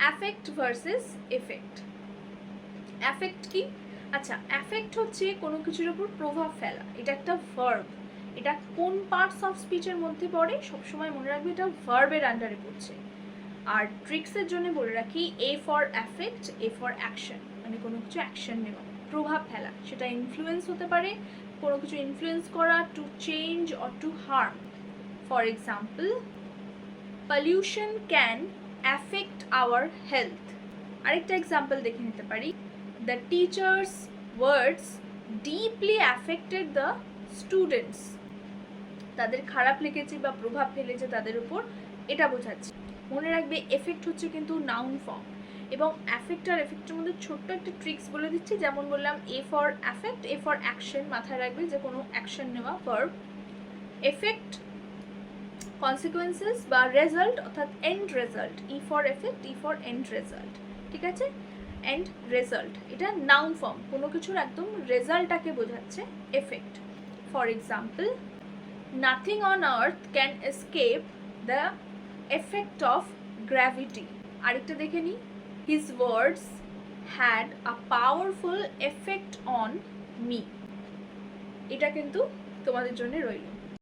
Affect versus effect. Affect কি? আচ্ছা, affect হচ্ছে কোনো কিছুর উপর প্রভাব ফেলা, এটা একটা ভার্ব। এটা কোন পার্টস অফ স্পিচের মধ্যে পড়ে? সবসময় মনে রাখবে এটা ভার্বের আন্ডারে পড়ছে। আর ট্রিক্সের জন্য বলে রাখি, এ for affect, A for action, মানে কোনো কিছু অ্যাকশন নেওয়া, প্রভাব ফেলা। সেটা ইনফ্লুয়েন্স হতে পারে, কোনো কিছু ইনফ্লুয়েন্স করা, to change or two harm. For example, pollution can affect our health. আরেকটা এক্সাম্পল দেখে নিতে পারি, the teachers words deeply affected the students. তাদের খারাপ লেগেছে বা প্রভাব ফেলেছে তাদের উপর, এটা বোঝাচ্ছে। মনে রাখবে এফেক্ট হচ্ছে কিন্তু নাউন ফর্ম, এবং অ্যাফেক্ট আর এফেক্টের মধ্যে ছোট্ট একটা ট্রিক্স বলে দিচ্ছি। যেমন বললাম, A for affect, A for action, মাথায় রাখবে যে কোনো অ্যাকশন নেওয়া ভার্ব। এফেক্ট কনসিকুয়েন্সেস বা রেজাল্ট, অর্থাৎ end result, E for effect, E for end result. ঠিক আছে, এন্ড রেজাল্ট এটা নাউন ফর্ম, কোনো কিছুর একদম রেজাল্টটাকে বোঝাচ্ছে effect. For example, nothing on earth can escape the effect of gravity. আরেকটা দেখে নিই, his words had a powerful effect on me. এটা কিন্তু তোমাদের জন্য রইল।